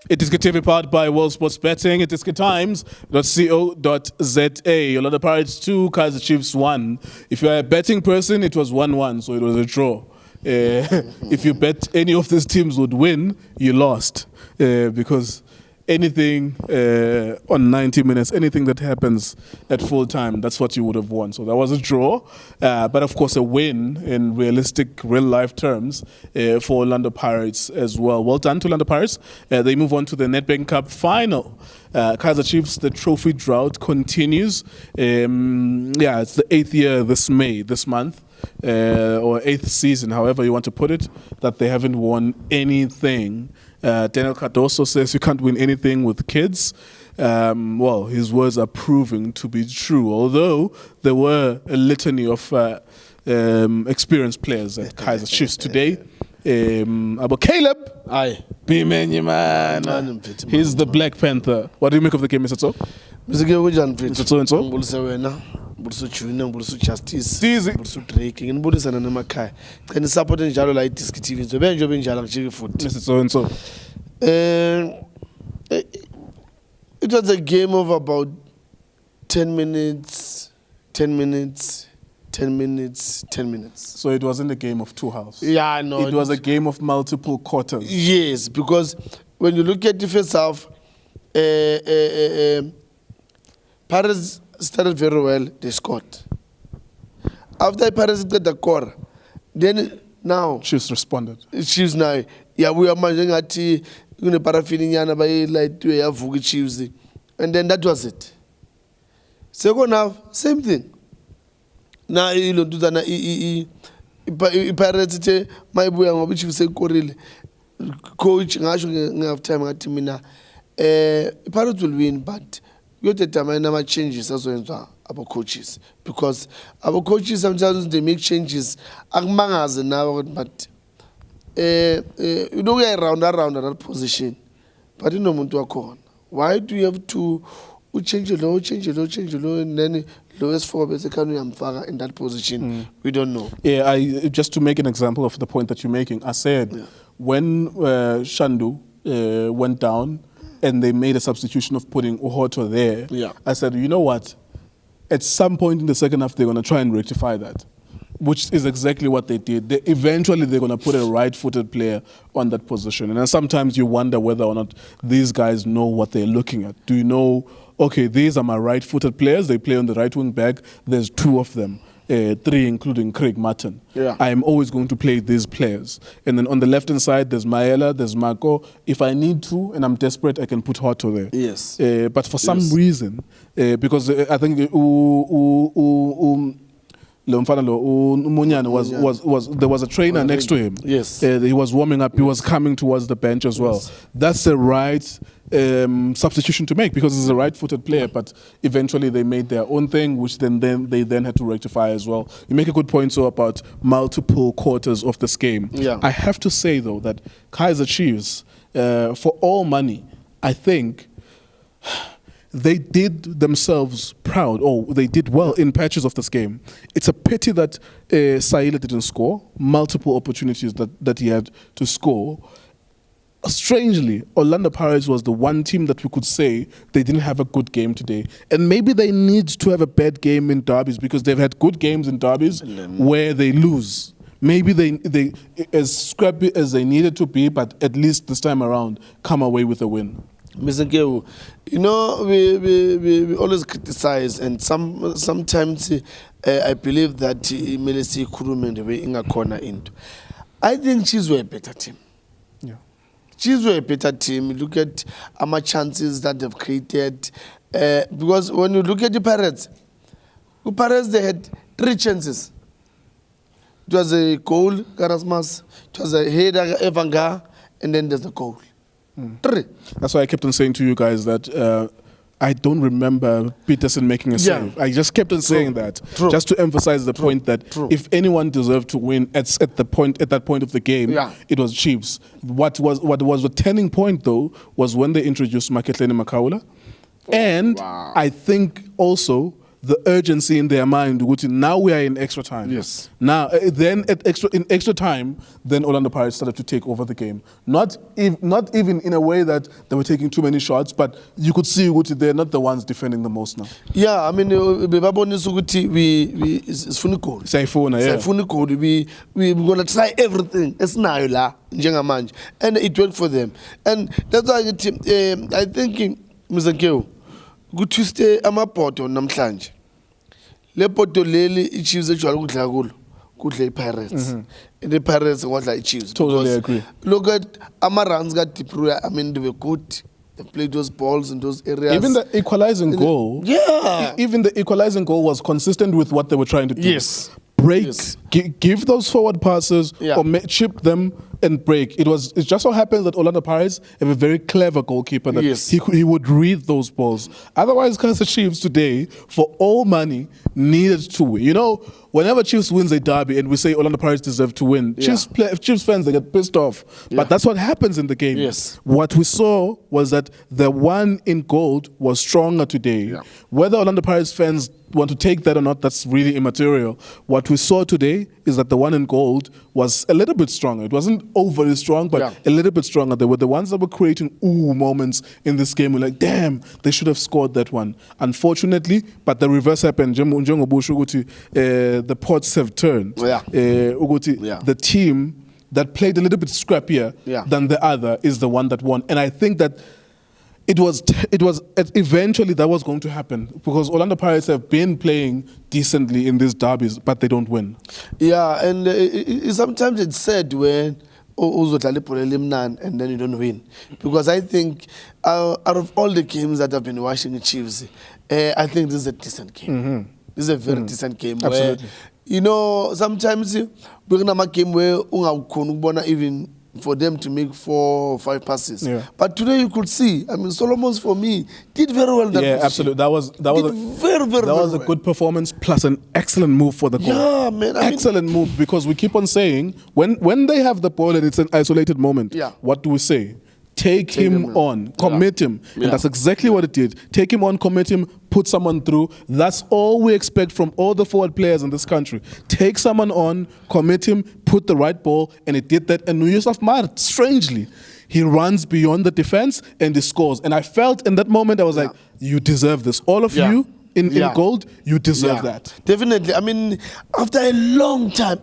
iDiskiTV powered by World Sports Betting. iDiskiTimes.co.za. Orlando Pirates 2, Kaizer Chiefs 1. If you're a betting person, it was 1-1, so it was a draw. If you bet any of these teams would win, you lost. Because anything on 90 minutes, anything that happens at full time, that's what you would have won. So that was a draw, but of course a win in realistic, real-life terms for Orlando Pirates as well. Well done to Orlando Pirates. They move on to the Nedbank Cup final. Kaizer Chiefs, the trophy drought continues. It's the 8th year this month. Or 8th season, however you want to put it, that they haven't won anything. Daniel Cardoso says you can't win anything with kids. Well, his words are proving to be true, although there were a litany of experienced players at Kaizer Chiefs today. About Caleb, aye, B-Man, man. He's the Black Panther. What do you make of the game, Mr. Tso? Mr. Tso and Tso? Mbuliso Junior, Mbuliso Justice, Easy. Mbuliso Drake, ngibonisa namakhaya. Can support njalo la iDiskiTV. Nzobe njobe njalo ngijike futhi. Mr. Tso and Tso. It was a game of about 10 minutes, 10 minutes, 10 minutes, 10 minutes. So it wasn't a game of two halves. Yeah, no. It was a game of multiple quarters. Yes, because when you look at the first half, Paris started very well, they scored. After Paris got the score, then now Chiefs responded. Chiefs now, yeah, we are managing at the parafiniana by like to have Chiefs, and then that was it. Second half, same thing. Now you know do that. Paris my boy, I'm which you say Coril coach. I should have time at Timina. Paris will win, but you determine number changes as well about coaches, because our coaches sometimes they make changes. Agmangas now, but you don't get around that position. But you know what? Why do you have to change the law, and then lowest four basically in that position? We don't know. Yeah, just to make an example of the point that you're making, I said when Shandu went down, and they made a substitution of putting Uhoto there. Yeah. I said, you know what? At some point in the second half, they're going to try and rectify that, which is exactly what they did. Eventually, they're going to put a right-footed player on that position. And then sometimes you wonder whether or not these guys know what they're looking at. Do you know, okay, these are my right-footed players. They play on the right wing back. There's two of them. 3 including Craig Martin. Yeah. I am always going to play these players. And then on the left-hand side, there's Maela, there's Marco. If I need to and I'm desperate, I can put Hoto there. Yes. But for some reason, because I think Munyana there was a trainer next to him. Yes. He was warming up. He was coming towards the bench as well. That's the right substitution to make, because he's a right-footed player, but eventually they made their own thing, which they had to rectify as well. You make a good point about multiple quarters of this game. Yeah. I have to say, though, that Kaizer Chiefs, for all money, I think they did themselves proud, or they did well in patches of this game. It's a pity that Saila didn't score, multiple opportunities that he had to score. Strangely, Orlando Pirates was the one team that we could say they didn't have a good game today. And maybe they need to have a bad game in derbies, because they've had good games in derbies where they lose. Maybe they as scrappy as they needed to be, but at least this time around, come away with a win. Mr. Gewu, you know, we always criticize, and sometimes I believe that Melisi Kurumen the way in a corner into. I think Chiefs were a better team. Yeah. Chiefs were a better team. Look at how much chances that they've created. Because when you look at the Pirates, they had 3 chances. It was a goal, Karasmas, it was a header, Evanga, and then there's the goal. 3. That's why I kept on saying to you guys that I don't remember Peterson making a save. I just kept on saying that, just to emphasize the point that if anyone deserved to win at that point of the game, it was Chiefs. What was a turning point, though, was when they introduced Maketleni Makaula, and I think also the urgency in their mind. Which now we are in extra time. Yes. Now, then in extra time, then Orlando Pirates started to take over the game. Not even in a way that they were taking too many shots, but you could see which they're not the ones defending the most now. Yeah, I mean, it's funny goal. We're gonna try everything. It's now la and it worked for them. And that's why I think Mr. Keo, good Tuesday amapoto namhlanje. Le poto leli iChiefs ejwala ukudla kulo kudla iPirates. And the Pirates was like iChiefs. Totally agree. Look at Amaran's got deep. I mean, they were good. They played those balls in those areas. Even the equalizing goal. Yeah. Even the equalizing goal was consistent with what they were trying to do. Yes. Break, Yes. Give those forward passes or chip them and break. It just so happens that Orlando Pirates have a very clever goalkeeper that he would read those balls. Otherwise, Kaizer Chiefs today, for all money, needed to win. You know, whenever Chiefs wins a derby and we say Orlando Pirates deserve to win, Chiefs fans, they get pissed off. But that's what happens in the game. Yes. What we saw was that the one in gold was stronger today. Yeah. Whether Orlando Pirates fans want to take that or not, that's really immaterial. What we saw today is that the one in gold was a little bit stronger. It wasn't overly strong, but a little bit stronger. They were the ones that were creating moments in this game. We're like, damn, they should have scored that one. Unfortunately, but the reverse happened. The pots have turned. The team that played a little bit scrappier than the other is the one that won. And I think that it was eventually that was going to happen because Orlando Pirates have been playing decently in these derbies, but they don't win. Yeah, and sometimes it's sad when and then you don't win. Because I think out of all the games that I've been watching the Chiefs, I think this is a decent game. This is a very decent game. Absolutely. Where, you know, sometimes we're going to have a game where even for them to make 4 or 5 passes. Yeah. But today you could see, I mean, Solomon's for me did very well. Absolutely. That was a good performance plus an excellent move for the goal. Yeah, man. Excellent move because we keep on saying when they have the ball and it's an isolated moment, what do we say? Take him on, commit him. And that's exactly what it did. Take him on, commit him, put someone through. That's all we expect from all the forward players in this country. Take someone on, commit him, put the right ball, and it did that. And Yusuf Mar, strangely, he runs beyond the defense and he scores. And I felt in that moment, I was like, you deserve this. All of you in gold, you deserve that. Definitely. I mean, after a long time,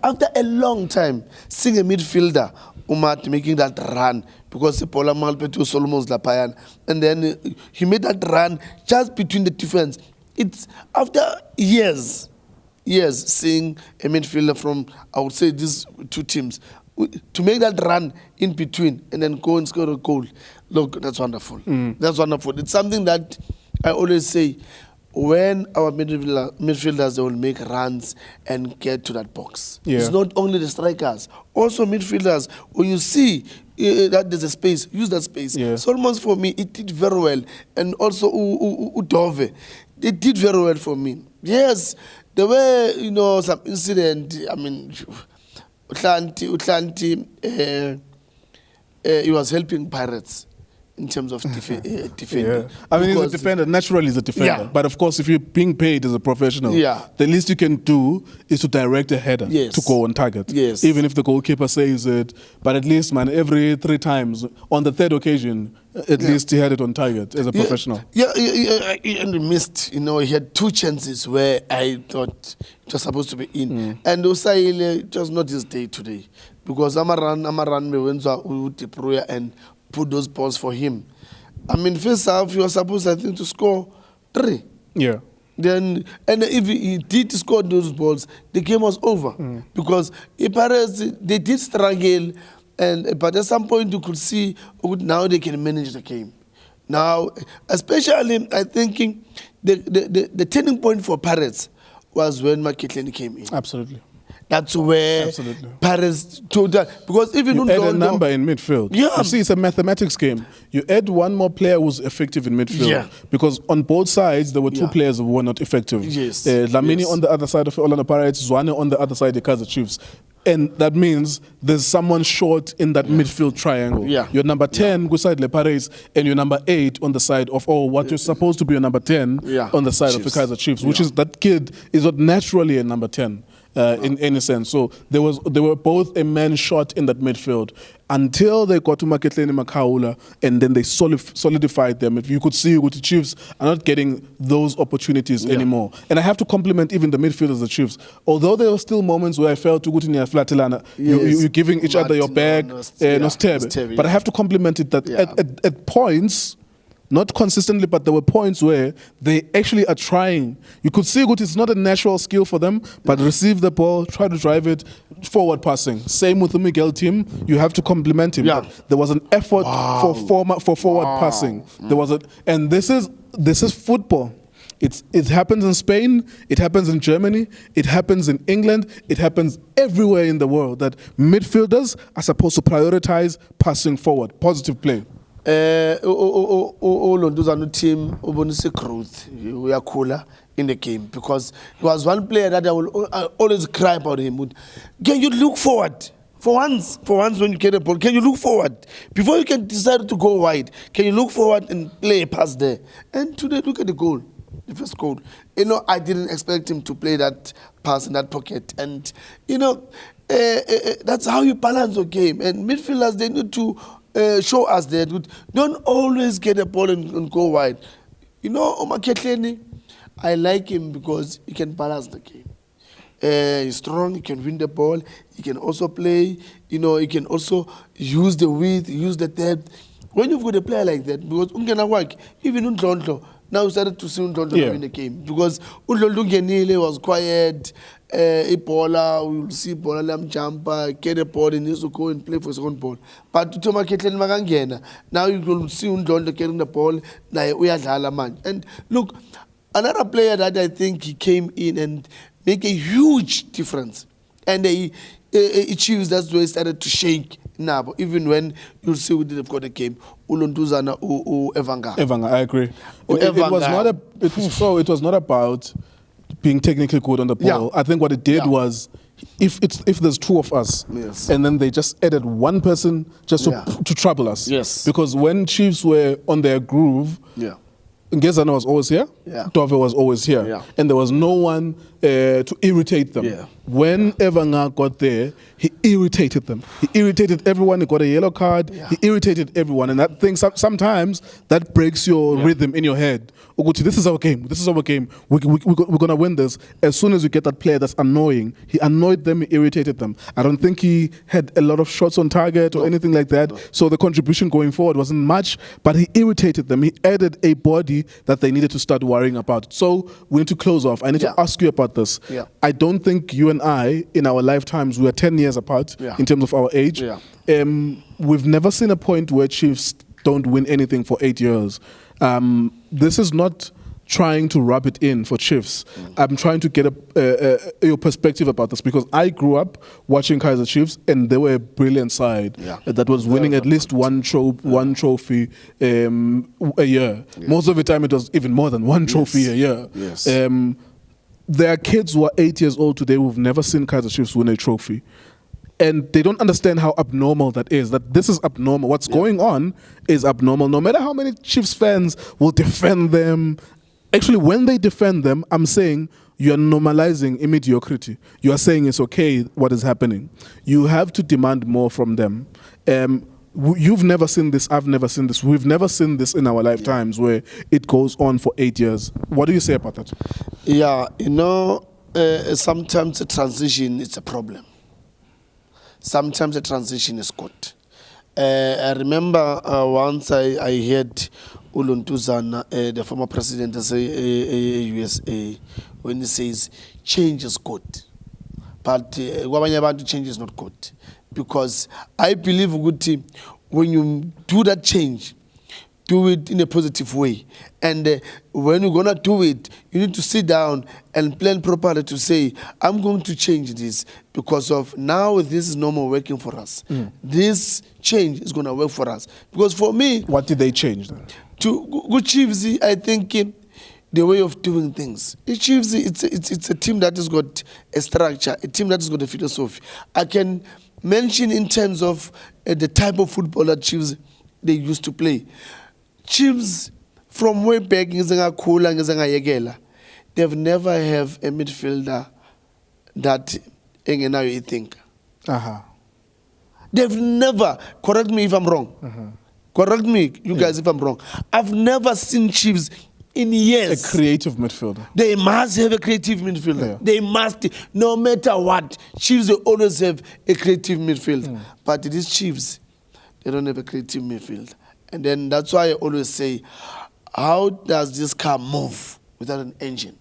seeing a midfielder, Umat making that run, because Paula Malpetu Solomon's Lapayan, and then he made that run just between the defense. It's after years seeing a midfielder from, I would say, these two teams, to make that run in between and then go and score a goal. Look, that's wonderful. That's wonderful. It's something that I always say, when our midfielders, they will make runs and get to that box. It's not only the strikers, also midfielders. When you see that there's a space, use that space. Solomon's, for me, it did very well. And also Udove, they did very well for me. Yes, there were, you know, some incident. I mean, Utlanti, he was helping Pirates in terms of defending. I mean, he's a defender. Naturally, he's a defender. But of course, if you're being paid as a professional, the least you can do is to direct a header to go on target. Even if the goalkeeper saves it. But at least, man, every 3 times, on the 3rd occasion, at least he had it on target as a professional. And he missed. You know, he had 2 chances where I thought it was supposed to be in. And Osaile, it was not his day today. Because Amaran me went to prayer and put those balls for him. I mean, first half, he was supposed, I think, to score 3. Then, and if he did score those balls, the game was over. Because they did struggle, but at some point you could see now they can manage the game. Now, especially, I think the turning point for Pirates was when McKitley came in. Absolutely. That's where Paris told that. Because even you add a number in midfield. You see, it's a mathematics game. You add one more player who's effective in midfield. Because on both sides, there were 2 players who were not effective. Lamini on the other side of Orlando Pirates, Zwane on the other side of the Kaizer Chiefs. And that means there's someone short in that midfield triangle. Yeah. You're number 10, go side Le Paris, and you're number 8 on the side of, what you're supposed to be a number 10 on the side of the Kaizer Chiefs, which is that kid is not naturally a number 10. In any sense. So they were both a man short in that midfield until they got to Maketleni Makaula, and then they solidified them. If you could see the Chiefs are not getting those opportunities anymore. And I have to compliment even the midfielders, the Chiefs. Although there were still moments where I felt to Flatilana, you're giving each other your bag, but I have to compliment it that at points, not consistently, but there were points where they actually are trying. You could see it's not a natural skill for them, but receive the ball, try to drive it, forward passing. Same with the Miguel team. You have to compliment him. But there was an effort for forward passing. There was and this is football. It happens in Spain, it happens in Germany, it happens in England, it happens everywhere in the world that midfielders are supposed to prioritize passing forward, positive play. Lontuzana team ubonise growth uyakhula in the game, because he was one player that I will always cry about him. Can you look forward? For once when you get a ball, can you look forward? Before you can decide to go wide, can you look forward and play a pass there? And today, look at the goal, the first goal. I didn't expect him to play that pass in that pocket. And, that's how you balance a game. And midfielders, they need to show us that. Don't always get a ball and go wide. Omaketleni, I like him because he can balance the game. He's strong, he can win the ball, he can also play, he can also use the width, use the depth. When you've got a player like that, because even Undlondlo, now we started to see Undlondlo in the game, because Undlondlo was quiet, Ebola, we'll see Bola Lam jumper, get a ball, and he needs to go and play for his own ball. But to Maketleni Magangena, now you will see Undlondlo getting the ball, and look, another player that I think he came in and make a huge difference, and he Chiefs, that's where he started to shake now. Even when you'll see we didn't got a game, Ulontuzana Evanga. Evanga, I agree. It was not about being technically good on the ball. I think what it did was, if there's two of us, and then they just added one person just to trouble us. Yes. Because when Chiefs were on their groove, Ngezana was always here, Dove was always here, and there was no one to irritate them. When Evanga got there, he irritated them. He irritated everyone. He got a yellow card. He irritated everyone, and that thing sometimes that breaks your rhythm in your head. This is our game. This is our game. We're gonna win this. As soon as you get that player that's annoying, he annoyed them. He irritated them. I don't think he had a lot of shots on target or anything like that. So the contribution going forward wasn't much, but he irritated them. He added a body that they needed to start worrying about. So we need to close off. I need to ask you about this. I don't think you and I, in our lifetimes, we are 10 years apart in terms of our age. We've never seen a point where Chiefs don't win anything for 8 years. This is not trying to rub it in for Chiefs. I'm trying to get your perspective about this, because I grew up watching Kaizer Chiefs, and they were a brilliant side that was winning at least one trophy a year. Most of the time, it was even more than one trophy a year. There are kids who are 8 years old today who've never seen Kaizer Chiefs win a trophy. And they don't understand how abnormal that is, that this is abnormal. What's going on is abnormal. No matter how many Chiefs fans will defend them, actually, when they defend them, I'm saying you are normalizing mediocrity. You are saying it's okay what is happening. You have to demand more from them. You've never seen this. I've never seen this. We've never seen this in our lifetimes where it goes on for 8 years. What do you say about that? Sometimes a transition is a problem. Sometimes a transition is good. I remember once I heard Ulontuzana, the former president of the USA, when he says change is good, but change is not good, because I believe when you do that change, do it in a positive way. And when you're going to do it, you need to sit down and plan properly to say, I'm going to change this because of now this is no more working for us. This change is going to work for us. Because for me... What did they change then? To good Chiefs, I think the way of doing things. The Chiefs, it's a team that has got a structure, a team that has got a philosophy. I can mention in terms of the type of football that Chiefs they used to play. Chiefs from way back, they've never have a midfielder that you think. They've never, correct me if I'm wrong. Correct me, you guys, if I'm wrong. I've never seen Chiefs in years. A creative midfielder. They must have a creative midfielder. Yeah. They must, no matter what. Chiefs will always have a creative midfielder. But these Chiefs, they don't have a creative midfielder. And then that's why I always say, how does this car move without an engine?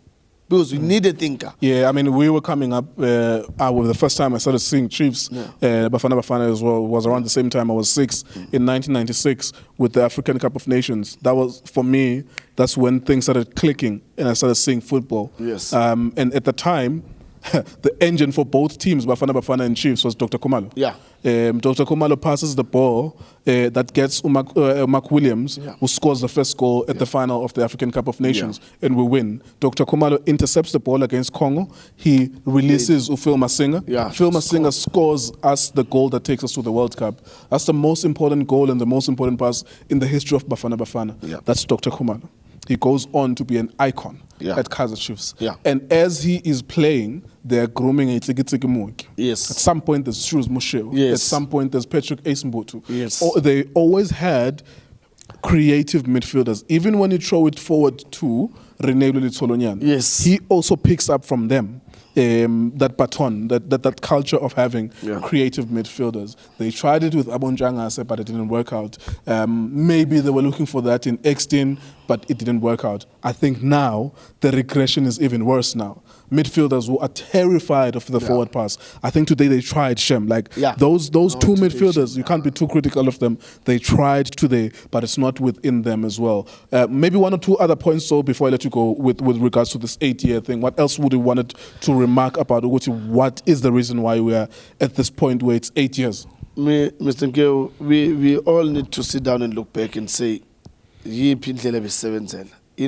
Because we need a thinker. Yeah, I mean, we were coming up with the first time I started seeing Chiefs, Bafana as well, was around the same time I was 6 in 1996 with the African Cup of Nations. That was, for me, that's when things started clicking and I started seeing football. Yes. And at the time, the engine for both teams, Bafana and Chiefs, was Dr. Khumalo. Yeah. Dr. Khumalo passes the ball that gets Mark Williams, who scores the first goal at the final of the African Cup of Nations, and we win. Dr. Khumalo intercepts the ball against Congo. He releases Phil Masinga. Phil Masinga scores us the goal that takes us to the World Cup. That's the most important goal and the most important pass in the history of Bafana. That's Dr. Khumalo. He goes on to be an icon at Kaizer Chiefs. And as he is playing, they're grooming a Tsiki Muki. Yes. At some point, there's Shrews Musheo. Yes. At some point, there's Patrick Asimbotu. Yes. They always had creative midfielders. Even when you throw it forward to Rene Tsolonyan, yes, he also picks up from them. That baton, that culture of having creative midfielders. They tried it with Abonjangase, but it didn't work out. Maybe they were looking for that in Extin, but it didn't work out. I think now the regression is even worse now. Midfielders who are terrified of the forward pass. I think today they tried, Shem. Like those two midfielders, you can't be too critical of them. They tried today, but it's not within them as well. Maybe one or two other points, so before I let you go, with regards to this 8-year thing, what else would you want to remark about Uguti? What is the reason why we are at this point where it's 8 years? Mr. Nkeo, we all need to sit down and look back and say, you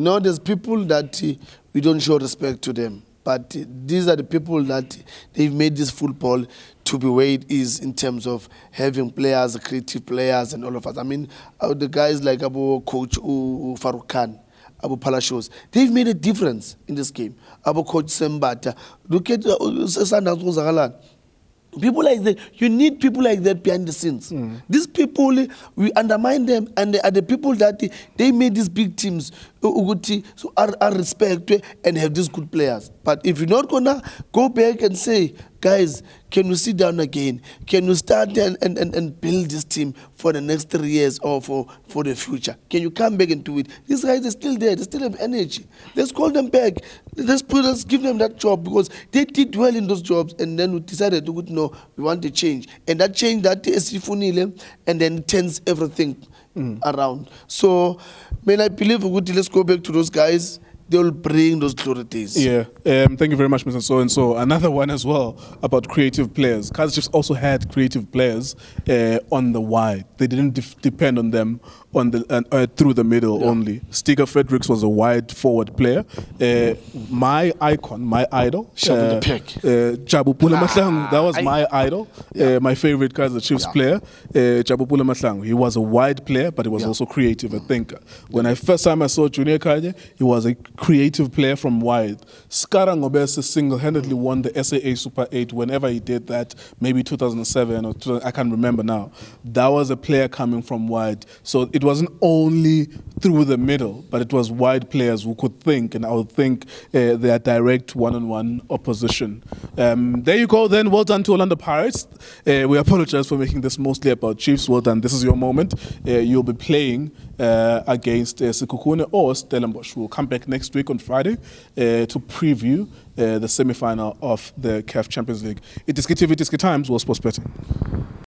know, there's people that we don't show respect to them. But these are the people that they've made this football to be where it is in terms of having players, creative players, and all of us. I mean, the guys like Abu Coach Farouk Khan, Abu Palashos, they've made a difference in this game. Abu Coach Sembata, look at Sanders. People like that, you need people like that behind the scenes. These people, we undermine them, and they are the people that they made these big teams so are respected and have these good players. But if you're not gonna go back and say, guys, can we sit down again? Can we start and build this team for the next 3 years or for the future? Can you come back and do it? These guys are still there. They still have energy. Let's call them back. Let's give them that job because they did well in those jobs, and then we decided to no, we want to change. And that change that is Sifunile, and then turns everything around. So, I believe let's go back to those guys. They will bring those glory days. Yeah, thank you very much, Mr. So-and-so. Another one as well about creative players. Kaizer Chiefs also had creative players on the wide. They didn't depend on them on the through the middle only. Stiger Fredericks was a wide forward player. My icon, my idol, Jabu Pula Mahlangu. That was my idol. My favorite Kaizer Chiefs player, Jabu Pula Mahlangu. He was a wide player, but he was also creative, a thinker. When I first time I saw Junior Kaizer, he was a creative player from wide. Skara Ngobese single-handedly won the SAA Super 8 whenever he did that, maybe 2007 or I can't remember now. That was a player coming from wide. So it wasn't only through the middle, but it was wide players who could think, and I would think they are direct one-on-one opposition. There you go then. Well done to Orlando Pirates. We apologize for making this mostly about Chiefs. Well done. This is your moment. You'll be playing against Sekhukhune or Stellenbosch. We'll come back next week on Friday to preview the semi-final of the CAF Champions League. iDiskiTV, Diski Times, World Sports Betting.